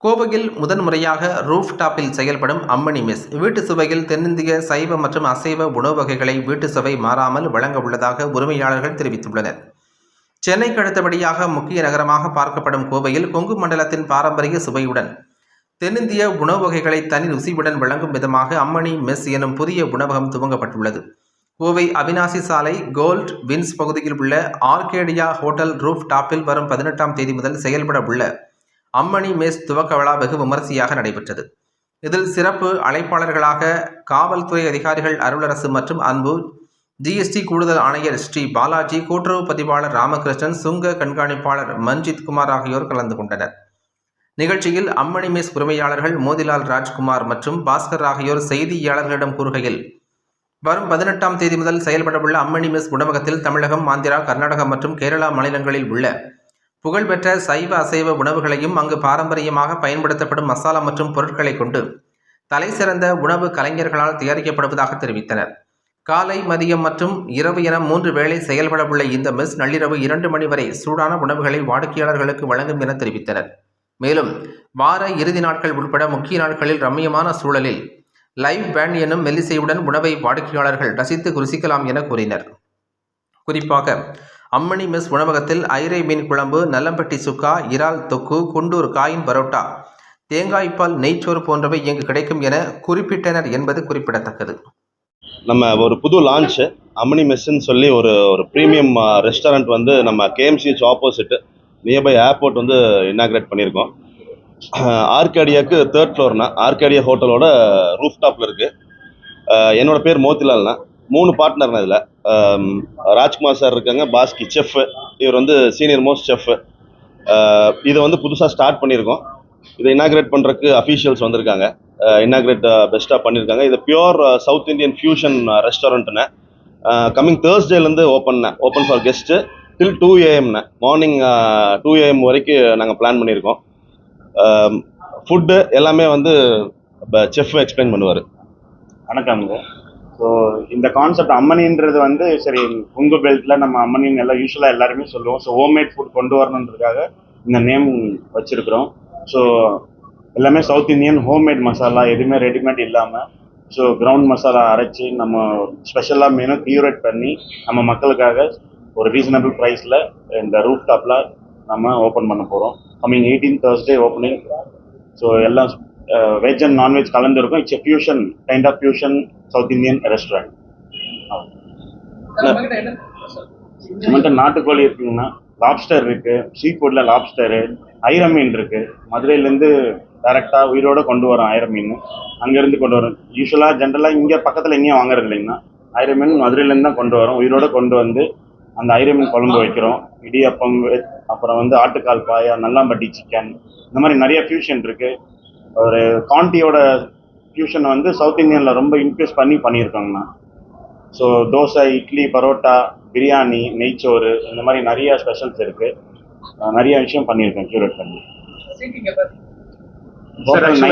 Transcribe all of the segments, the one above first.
கோவையில் முதன்முறையாக ரூஃப் டாப்பில் செயல்படும் அம்மணி மெஸ் வீட்டு சுவையில் தென்னிந்திய சைவ மற்றும் அசைவ உணவு வகைகளை வீட்டு சுவை மாறாமல் வழங்க உள்ளதாக உரிமையாளர்கள் தெரிவித்துள்ளனர். சென்னைக்கு அடுத்தபடியாக முக்கிய நகரமாக பார்க்கப்படும் கோவையில் கொங்கு மண்டலத்தின் பாரம்பரிய சுவையுடன் தென்னிந்திய உணவு வகைகளை தனி ருசியுடன் வழங்கும் விதமாக அம்மணி மெஸ் எனும் புதிய உணவகம் துவங்கப்பட்டுள்ளது. கோவை அவினாசி சாலை கோல்ட் வின்ஸ் பகுதியில் உள்ள ஆர்கேடியா ஹோட்டல் ரூஃப் டாப்பில் வரும் 18ஆம் தேதி முதல் செயல்பட உள்ள அம்மணி மெஸ் துவக்க விழா வெகு விமரிசையாக நடைபெற்றது. இதில் சிறப்பு அழைப்பாளர்களாக காவல்துறை அதிகாரிகள் அருளரசு மற்றும் அன்பு, ஜிஎஸ்டி கூடுதல் ஆணையர் ஸ்ரீ பாலாஜி, கூட்டுறவு பதிவாளர் ராமகிருஷ்ணன், சுங்க கண்காணிப்பாளர் மஞ்சித் குமார் ஆகியோர் கலந்து கொண்டனர். நிகழ்ச்சியில் அம்மணி மெஸ் உரிமையாளர்கள் மோதிலால் ராஜ்குமார் மற்றும் பாஸ்கர் ஆகியோர் செய்தியாளர்களிடம் கூறுகையில், வரும் 18ஆம் தேதி முதல் செயல்படவுள்ள அம்மணி மெஸ் உணவகத்தில் தமிழகம், ஆந்திரா, கர்நாடகா மற்றும் கேரளா மாநிலங்களில் உள்ள புகழ்பெற்ற சைவ அசைவ உணவுகளையும் அங்கு பாரம்பரியமாக பயன்படுத்தப்படும் மசாலா மற்றும் பொருட்களை கொண்டு தலை சிறந்த உணவு கலைஞர்களால் தயாரிக்கப்படுவதாக தெரிவித்தனர். காலை, மதியம் மற்றும் இரவு என 3 வேளை செயல்படவுள்ள இந்த மெஸ் நள்ளிரவு 2 மணி வரை சூடான உணவுகளை வாடிக்கையாளர்களுக்கு வழங்கும் என தெரிவித்தனர். மேலும் வார இறுதி நாட்கள் உட்பட முக்கிய நாட்களில் ரம்மியமான சூழலில் லைவ் பேண்ட் எனும் மெல்லிசையுடன் உணவை வாடிக்கையாளர்கள் ரசித்து ருசிக்கலாம் என கூறினர். குறிப்பாக அம்மணி மெஸ் உணவகத்தில் ஐரை மீன் குழம்பு, நல்லம்பட்டி சுக்கா, இறால் தொக்கு, குண்டூர் காயின் பரோட்டா, தேங்காய்பால் நெய்ச்சோறு போன்றவை இங்கு கிடைக்கும் என குறிப்பிட்டனர் என்பது குறிப்பிடத்தக்கது. நம்ம ஒரு புது லான்ச் அம்மணி மெஸ்ன்னு சொல்லி ஒரு ப்ரீமியம் ரெஸ்டாரண்ட் வந்து நம்ம கேஎம்சிஹெச் ஆப்போசிட் நியர்பை ஏர்போர்ட் வந்து இனாக்ரேட் பண்ணியிருக்கோம். ஆர்கேடியாவுக்கு 3rd ஃப்ளோர்னா ஆர்கேடியா ஹோட்டலோட ரூஃப் டாப்பில் இருக்குது. என்னோட பேர் மோத்திலால்னா. 3 பார்ட்னர்னா இதில் ராஜ்குமார் சார் இருக்காங்க, பாஸ்கி செஃப், இவர் வந்து சீனியர் மோஸ்ட் செஃப். இதை வந்து புதுசாக ஸ்டார்ட் பண்ணியிருக்கோம். இதை இனாக்ரேட் பண்ணுறதுக்கு அஃபீஷியல்ஸ் வந்திருக்காங்க. இனாக்ரேட் பெஸ்ட்டாக பண்ணியிருக்காங்க. இது பியூர் சவுத் இந்தியன் ஃபியூஷன் ரெஸ்டாரண்ட்டுன்னு கம்மிங் தேர்ஸ்டேலேருந்து open for guest till 2 AM morning 2 AM வரைக்கும் நாங்கள் பிளான் பண்ணியிருக்கோம். ஃபுட்டு எல்லாமே வந்து செஃப் எக்ஸ்பிளைன் பண்ணுவார். வணக்கம்ங்க. ஸோ இந்த கான்செப்ட் அம்மனின்றது வந்து சரி உங்கள் பெல்ட்டில் நம்ம அம்மனின்னு எல்லாம் யூஸ்வலாக எல்லாருமே சொல்லுவோம். ஸோ ஹோம்மேட் ஃபுட் கொண்டு வரணுன்றதுக்காக இந்த நேம் வச்சுருக்குறோம். ஸோ எல்லாமே சவுத் இந்தியன் ஹோம்மேட் மசாலா, எதுவுமே ரெடிமேட் இல்லாமல் ஸோ கிரவுண்ட் மசாலா அரைச்சி நம்ம ஸ்பெஷலாக மெனு கியூரேட் பண்ணி நம்ம மக்களுக்காக ஒரு ரீசனபிள் ப்ரைஸில் இந்த ரூஃப் டாப்பில் நம்ம ஓப்பன் பண்ண போகிறோம். Coming 18th Thursday opening. So எல்லாம் வெஜ் அண்ட் நான்வெஜ் கலந்துருக்கும். It's fusion kind of fusion south Indian restaurant. நம்மகிட்ட நாட்டுக்கோழி இருக்குங்கன்னா லாப்ஸ்டர் இருக்குது, சீ ஃபுட்டில் லாப்ஸ்டரு, ஐர மீன் இருக்குது. மதுரையிலேருந்து டைரெக்டாக உயிரோடு கொண்டு வரோம் ஐர மீன். அங்கேருந்து கொண்டு வரோம். யூஸ்வலாக ஜென்ரலாக இங்கே பக்கத்தில் எங்கேயும் வாங்குறது இல்லைங்கன்னா ஐர மீன் மதுரையிலேருந்து தான் கொண்டு வரோம். உயிரோடு கொண்டு வந்து அந்த ஐர மீன் குழம்பு வைக்கிறோம். இடியப்பம், அப்புறம் வந்து ஆட்டுக்கால் பாயா, நல்லாம்பட்டி சிக்கன், இந்த மாதிரி நிறைய ஃபியூஷன் இருக்குது. ஒரு காண்டியோட ஃபியூஷன் வந்து சவுத் இந்தியனில் ரொம்ப இன்க்ரீஸ் பண்ணியிருக்காங்கண்ணா. ஸோ தோசை, இட்லி, பரோட்டா, பிரியாணி, நெய்ச்சோறு, இந்த மாதிரி நிறைய ஸ்பெஷல்ஸ் இருக்குது. நிறைய விஷயம் பண்ணியிருக்கேன் க்யூரேட் பண்ணி.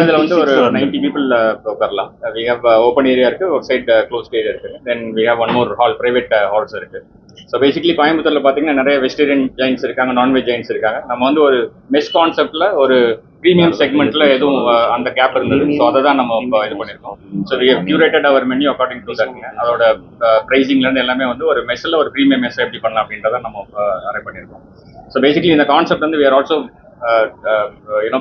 இதில் வந்து ஒரு 90 people உட்காரலாம். வி ஹேவ் ஓப்பன் ஏரியா இருக்குது, ஒரு சைட் க்ளோஸ்ட் ஏரியா இருக்குது. Then we have 1 more hall, private halls இருக்குது. ஸோ பேசிக்கலி கோயம்புத்தூரில் பார்த்தீங்கன்னா நிறைய வெஜிடேரியன் ஜெயின்ஸ் இருக்காங்க, நான்வெஜ் ஜெயின்ஸ் இருக்காங்க. நம்ம வந்து ஒரு மெஸ் கான்செப்டில் ஒரு ப்ரீமியம் செக்மெண்ட்டில் எதுவும் அந்த கேப் இருந்தது. ஸோ அதை தான் நம்ம இப்போ இது பண்ணியிருக்கோம். So we have curated our menu according to that. அதோட ப்ரைஸிங்லேருந்து எல்லாமே வந்து ஒரு மெஸ்ஸில் ஒரு ப்ரீமியம் மெஸ் எப்படி பண்ணலாம் அப்படின்றத நம்ம அரேஞ்ச் பண்ணியிருக்கோம். ஸோ பேசிக்கலி இந்த கான்செப்ட் வந்து we are also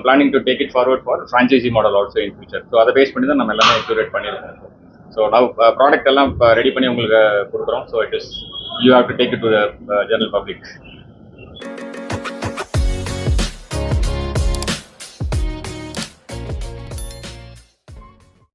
planning to take it forward for franchisee model also in future. So அதை பேஸ் பண்ணி தான் நம்ம எல்லாமே கியூரேட் பண்ணியிருக்கோம். ஸோ நான் ப்ராடக்ட் எல்லாம் ரெடி பண்ணி உங்களுக்கு கொடுக்குறோம். So it is you have to take it to the general public.